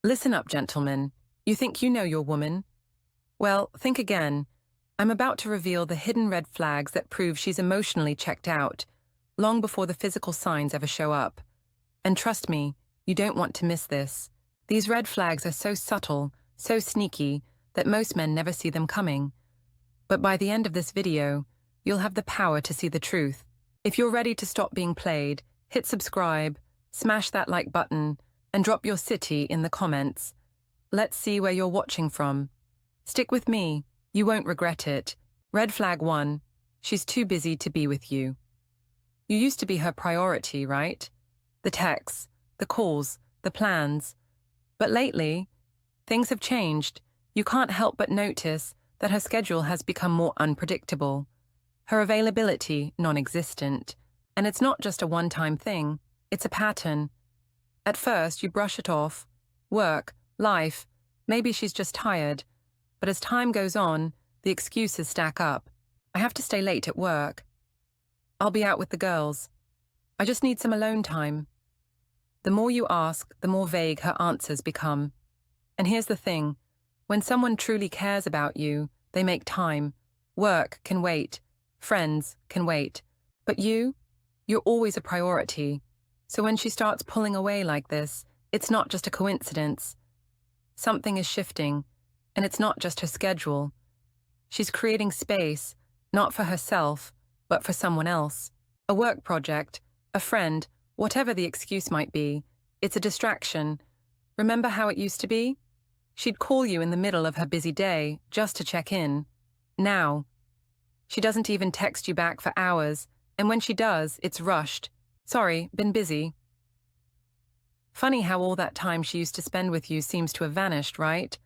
Listen up, gentlemen. You think you know your woman? Well, think again. I'm about to reveal the hidden red flags that prove she's emotionally checked out, long before the physical signs ever show up. And trust me, you don't want to miss this. These red flags are so subtle, so sneaky, that most men never see them coming. But by the end of this video, you'll have the power to see the truth. If you're ready to stop being played, hit subscribe, smash that like button, and drop your city in the comments. Let's see where you're watching from. Stick with me, you won't regret it. Red flag 1, she's too busy to be with you. You used to be her priority, right? The texts, the calls, the plans. But lately, things have changed. You can't help but notice that her schedule has become more unpredictable. Her availability non-existent. And it's not just a one-time thing, it's a pattern. At first, you brush it off. Work, life, maybe she's just tired. But as time goes on, the excuses stack up. I have to stay late at work. I'll be out with the girls. I just need some alone time. The more you ask, the more vague her answers become. And here's the thing. When someone truly cares about you, they make time. Work can wait. Friends can wait. But you're always a priority. So when she starts pulling away like this, it's not just a coincidence. Something is shifting, and it's not just her schedule. She's creating space, not for herself, but for someone else. A work project, a friend, whatever the excuse might be, it's a distraction. Remember how it used to be? She'd call you in the middle of her busy day just to check in. Now, she doesn't even text you back for hours, and when she does, it's rushed. Sorry, been busy. Funny how all that time she used to spend with you seems to have vanished, right?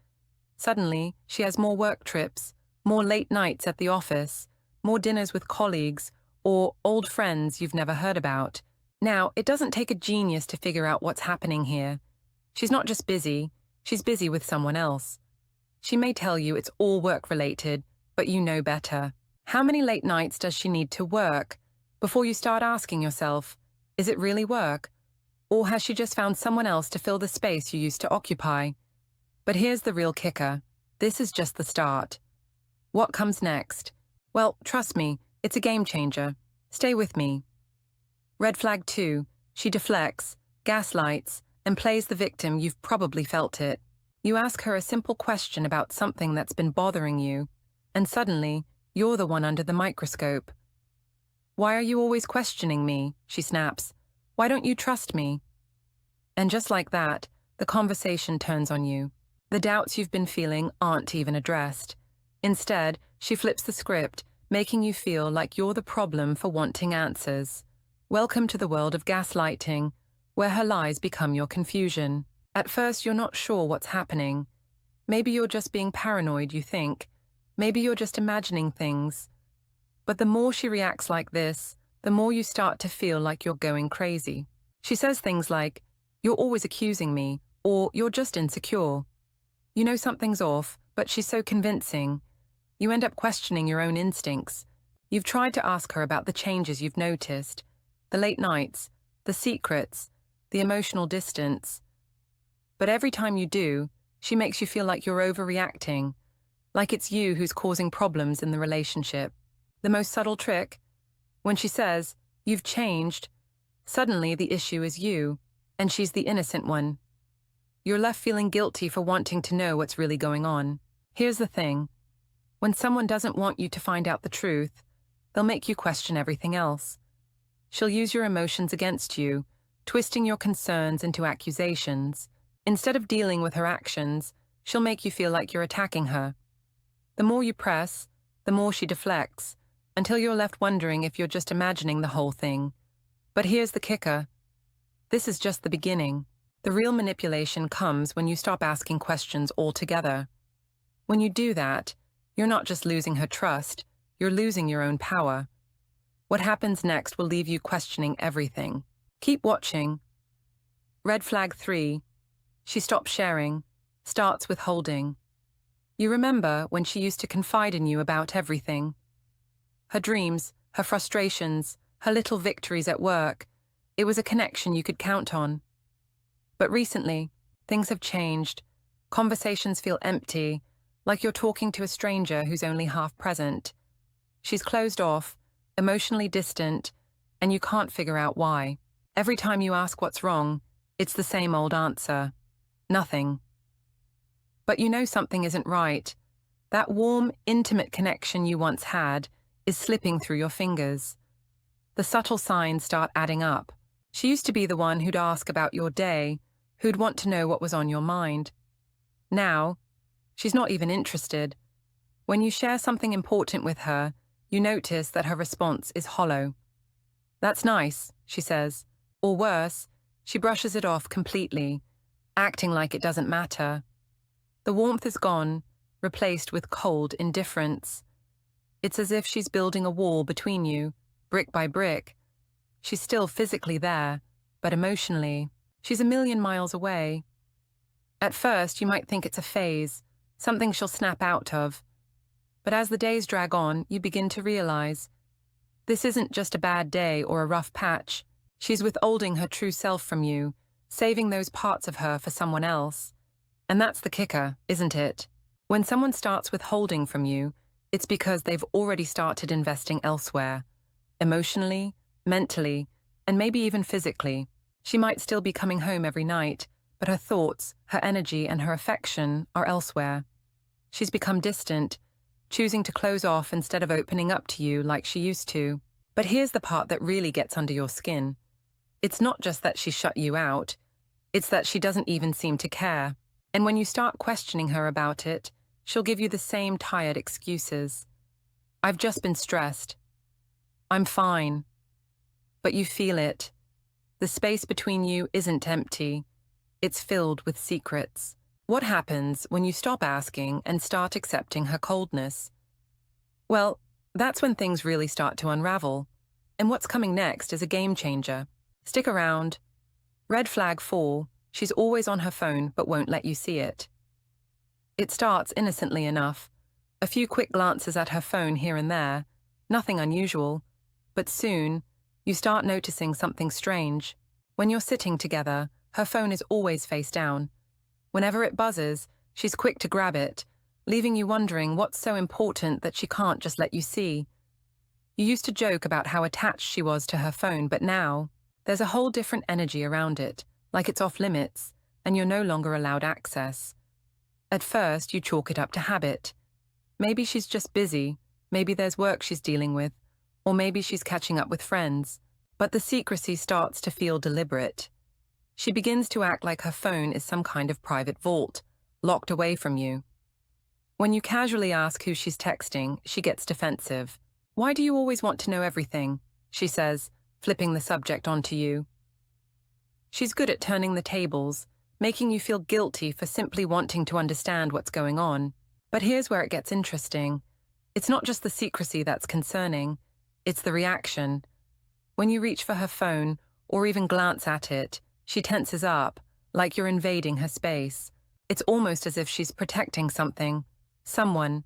Suddenly, she has more work trips, more late nights at the office, more dinners with colleagues, or old friends you've never heard about. Now, it doesn't take a genius to figure out what's happening here. She's not just busy, she's busy with someone else. She may tell you it's all work-related, but you know better. How many late nights does she need to work before you start asking yourself, is it really work? Or has she just found someone else to fill the space you used to occupy? But here's the real kicker. This is just the start. What comes next? Well, trust me, it's a game changer. Stay with me. Red flag 2, she deflects, gaslights, and plays the victim. You've probably felt it. You ask her a simple question about something that's been bothering you, and suddenly, you're the one under the microscope. Why are you always questioning me? She snaps. Why don't you trust me? And just like that, the conversation turns on you. The doubts you've been feeling aren't even addressed. Instead, she flips the script, making you feel like you're the problem for wanting answers. Welcome to the world of gaslighting, where her lies become your confusion. At first, you're not sure what's happening. Maybe you're just being paranoid, you think. Maybe you're just imagining things. But the more she reacts like this, the more you start to feel like you're going crazy. She says things like, "You're always accusing me," or "You're just insecure." You know something's off, but she's so convincing. You end up questioning your own instincts. You've tried to ask her about the changes you've noticed, the late nights, the secrets, the emotional distance. But every time you do, she makes you feel like you're overreacting, like it's you who's causing problems in the relationship. The most subtle trick? When she says, "You've changed," suddenly the issue is you, and she's the innocent one. You're left feeling guilty for wanting to know what's really going on. Here's the thing. When someone doesn't want you to find out the truth, they'll make you question everything else. She'll use your emotions against you, twisting your concerns into accusations. Instead of dealing with her actions, she'll make you feel like you're attacking her. The more you press, the more she deflects, until you're left wondering if you're just imagining the whole thing. But here's the kicker. This is just the beginning. The real manipulation comes when you stop asking questions altogether. When you do that, you're not just losing her trust, you're losing your own power. What happens next will leave you questioning everything. Keep watching. Red flag 3. She stops sharing, starts withholding. You remember when she used to confide in you about everything. Her dreams, her frustrations, her little victories at work. It was a connection you could count on. But recently, Things have changed. Conversations feel empty, like you're talking to a stranger who's only half present. She's closed off, emotionally distant, and you can't figure out why. Every time you ask what's wrong, it's the same old answer. Nothing. But you know something isn't right. That warm, intimate connection you once had is slipping through your fingers. The subtle signs start adding up. She used to be the one who'd ask about your day, who'd want to know what was on your mind. Now, she's not even interested. When you share something important with her, you notice that her response is hollow. "That's nice," she says. Or worse, she brushes it off completely, acting like it doesn't matter. The warmth is gone, replaced with cold indifference. It's as if she's building a wall between you, brick by brick. She's still physically there, but emotionally, she's a million miles away. At first, you might think it's a phase, something she'll snap out of. But as the days drag on, you begin to realize this isn't just a bad day or a rough patch. She's withholding her true self from you, saving those parts of her for someone else. And that's the kicker, isn't it? When someone starts withholding from you, it's because they've already started investing elsewhere. Emotionally, mentally, and maybe even physically. She might still be coming home every night, but her thoughts, her energy, and her affection are elsewhere. She's become distant, choosing to close off instead of opening up to you like she used to. But here's the part that really gets under your skin. It's not just that she shut you out, it's that she doesn't even seem to care. And when you start questioning her about it, she'll give you the same tired excuses. "I've just been stressed. I'm fine." But you feel it. The space between you isn't empty. It's filled with secrets. What happens when you stop asking and start accepting her coldness? Well, that's when things really start to unravel. And what's coming next is a game changer. Stick around. Red flag 4, she's always on her phone but won't let you see it. It starts innocently enough. A few quick glances at her phone here and there, nothing unusual. But soon, you start noticing something strange. When you're sitting together, her phone is always face down. Whenever it buzzes, she's quick to grab it, leaving you wondering what's so important that she can't just let you see. You used to joke about how attached she was to her phone, but now, there's a whole different energy around it, like it's off limits, and you're no longer allowed access. At first, you chalk it up to habit. Maybe she's just busy, maybe there's work she's dealing with, or maybe she's catching up with friends. But the secrecy starts to feel deliberate. She begins to act like her phone is some kind of private vault, locked away from you. When you casually ask who she's texting, she gets defensive. "Why do you always want to know everything?" she says, flipping the subject onto you. She's good at turning the tables, making you feel guilty for simply wanting to understand what's going on. But here's where it gets interesting. It's not just the secrecy that's concerning, it's the reaction. When you reach for her phone, or even glance at it, she tenses up, like you're invading her space. It's almost as if she's protecting something, someone.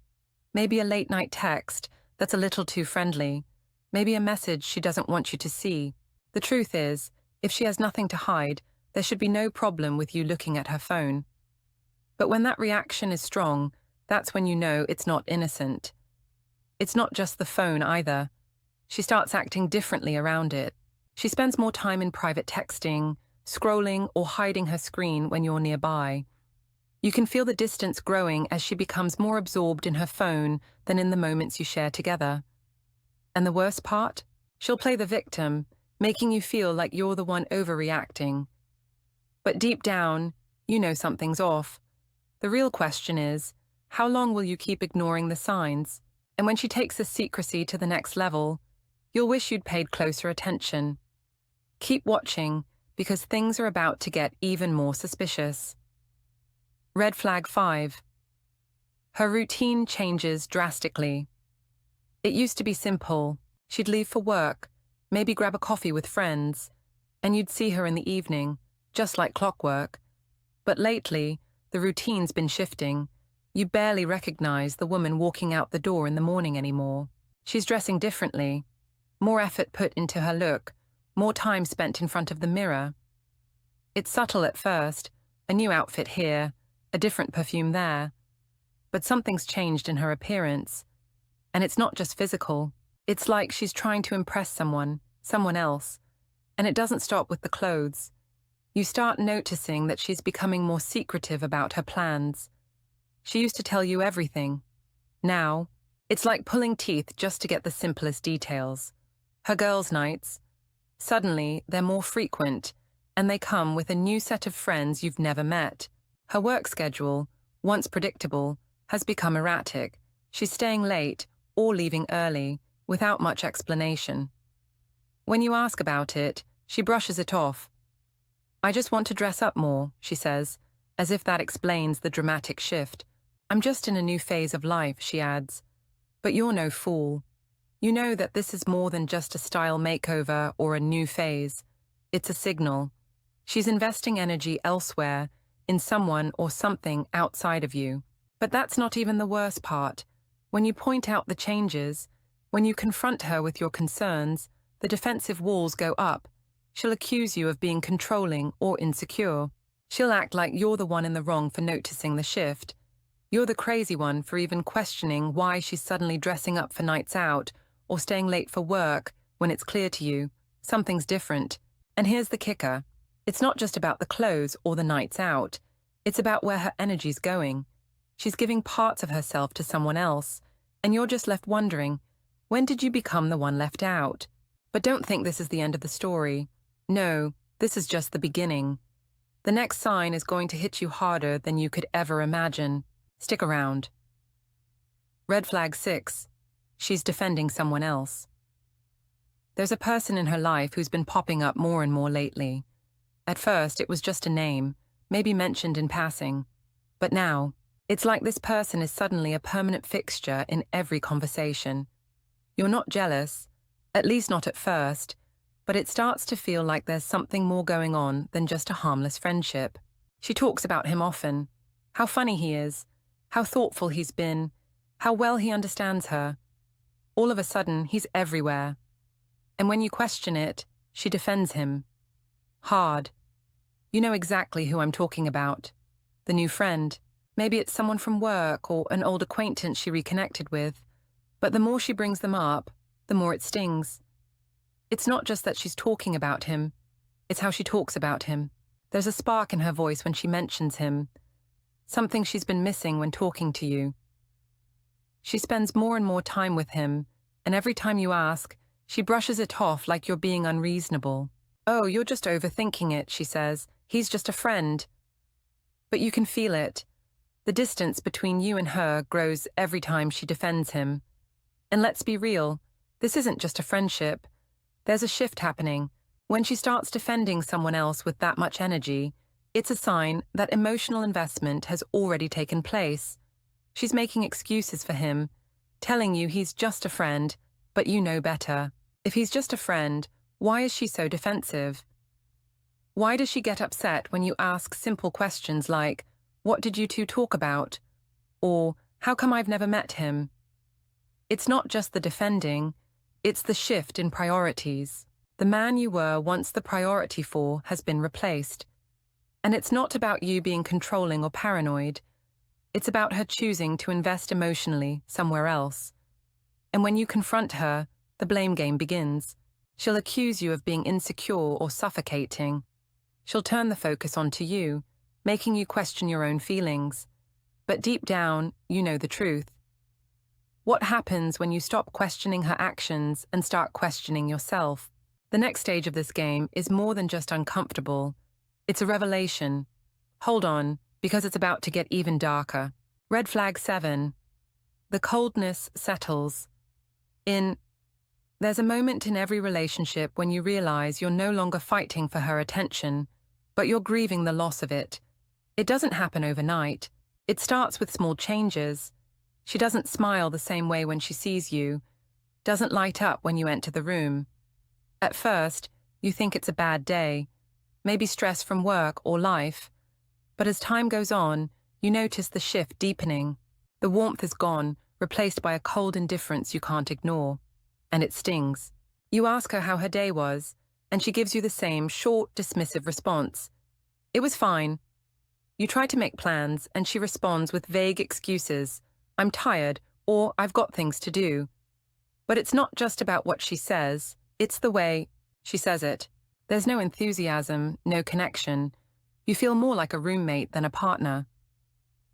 Maybe a late-night text that's a little too friendly. Maybe a message she doesn't want you to see. The truth is, if she has nothing to hide, there should be no problem with you looking at her phone. But when that reaction is strong, that's when you know it's not innocent. It's not just the phone either. She starts acting differently around it. She spends more time in private texting, scrolling, or hiding her screen when you're nearby. You can feel the distance growing as she becomes more absorbed in her phone than in the moments you share together. And the worst part? She'll play the victim, making you feel like you're the one overreacting. But deep down, you know something's off. The real question is, how long will you keep ignoring the signs? And when she takes the secrecy to the next level, you'll wish you'd paid closer attention. Keep watching, because things are about to get even more suspicious. Red flag 5. Her routine changes drastically. It used to be simple. She'd leave for work, maybe grab a coffee with friends, and you'd see her in the evening, just like clockwork. But lately, the routine's been shifting. You barely recognize the woman walking out the door in the morning anymore. She's dressing differently. More effort put into her look, more time spent in front of the mirror. It's subtle at first, A new outfit here, a different perfume there. But something's changed in her appearance. And it's not just physical. It's like she's trying to impress someone else. And it doesn't stop with the clothes. You start noticing that she's becoming more secretive about her plans. She used to tell you everything. Now, it's like pulling teeth just to get the simplest details. Her girls' nights, suddenly they're more frequent, and they come with a new set of friends you've never met. Her work schedule, once predictable, has become erratic. She's staying late or leaving early, without much explanation. When you ask about it, she brushes it off. "I just want to dress up more," she says, as if that explains the dramatic shift. "I'm just in a new phase of life," she adds. But you're no fool. You know that this is more than just a style makeover or a new phase. It's a signal. She's investing energy elsewhere, in someone or something outside of you. But that's not even the worst part. When you point out the changes, when you confront her with your concerns, the defensive walls go up. She'll accuse you of being controlling or insecure. She'll act like you're the one in the wrong for noticing the shift. You're the crazy one for even questioning why she's suddenly dressing up for nights out or staying late for work when it's clear to you something's different. And here's the kicker. It's not just about the clothes or the nights out. It's about where her energy's going. She's giving parts of herself to someone else, and you're just left wondering, when did you become the one left out? But don't think this is the end of the story. No, this is just the beginning. The next sign is going to hit you harder than you could ever imagine. Stick around. Red flag 6. She's defending someone else. There's a person in her life who's been popping up more and more lately. At first, it was just a name, maybe mentioned in passing. But now, it's like this person is suddenly a permanent fixture in every conversation. You're not jealous, at least not at first, but it starts to feel like there's something more going on than just a harmless friendship. She talks about him often, how funny he is, how thoughtful he's been, how well he understands her. All of a sudden, he's everywhere. And when you question it, she defends him. Hard. You know exactly who I'm talking about. The new friend. Maybe it's someone from work or an old acquaintance she reconnected with. But the more she brings them up, the more it stings. It's not just that she's talking about him. It's how she talks about him. There's a spark in her voice when she mentions him. Something she's been missing when talking to you. She spends more and more time with him, and every time you ask, she brushes it off like you're being unreasonable. "Oh, you're just overthinking it," she says. "He's just a friend." But you can feel it. The distance between you and her grows every time she defends him. And let's be real, this isn't just a friendship. There's a shift happening. When she starts defending someone else with that much energy, it's a sign that emotional investment has already taken place. She's making excuses for him, telling you he's just a friend, but you know better. If he's just a friend, why is she so defensive? Why does she get upset when you ask simple questions like, "What did you two talk about?" Or, "How come I've never met him?" It's not just the defending, it's the shift in priorities. The man you were once the priority for has been replaced. And it's not about you being controlling or paranoid. It's about her choosing to invest emotionally somewhere else. And when you confront her, the blame game begins. She'll accuse you of being insecure or suffocating. She'll turn the focus onto you, making you question your own feelings. But deep down, you know the truth. What happens when you stop questioning her actions and start questioning yourself? The next stage of this game is more than just uncomfortable. It's a revelation. Hold on, because it's about to get even darker. Red flag 7. The coldness settles. There's a moment in every relationship when you realize you're no longer fighting for her attention, but you're grieving the loss of it. It doesn't happen overnight. It starts with small changes. She doesn't smile the same way when she sees you, doesn't light up when you enter the room. At first, you think it's a bad day, maybe stress from work or life. But as time goes on, you notice the shift deepening. The warmth is gone, replaced by a cold indifference you can't ignore. And it stings. You ask her how her day was, and she gives you the same short, dismissive response. "It was fine." You try to make plans, and she responds with vague excuses. I'm tired, or I've got things to do. But it's not just about what she says, it's the way she says it. There's no enthusiasm, no connection. You feel more like a roommate than a partner.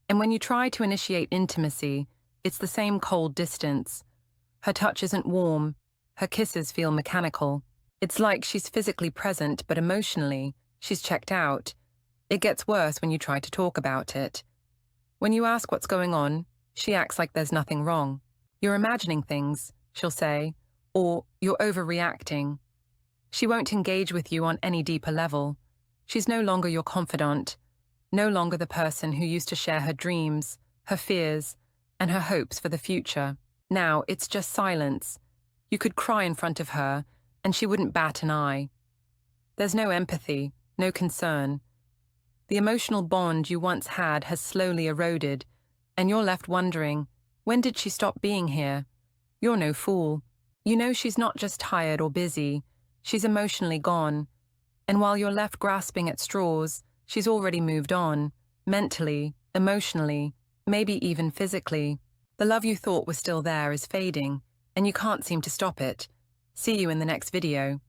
And when you try to initiate intimacy, it's the same cold distance. Her touch isn't warm, her kisses feel mechanical. It's like she's physically present, but emotionally, she's checked out. It gets worse when you try to talk about it. When you ask what's going on, she acts like there's nothing wrong. You're imagining things, she'll say, or you're overreacting. She won't engage with you on any deeper level. She's no longer your confidant, no longer the person who used to share her dreams, her fears, and her hopes for the future. Now it's just silence. You could cry in front of her, and she wouldn't bat an eye. There's no empathy, no concern. The emotional bond you once had has slowly eroded, and you're left wondering, when did she stop being here? You're no fool. You know she's not just tired or busy, she's emotionally gone. And while you're left grasping at straws, she's already moved on, mentally, emotionally, maybe even physically. The love you thought was still there is fading, and you can't seem to stop it. See you in the next video.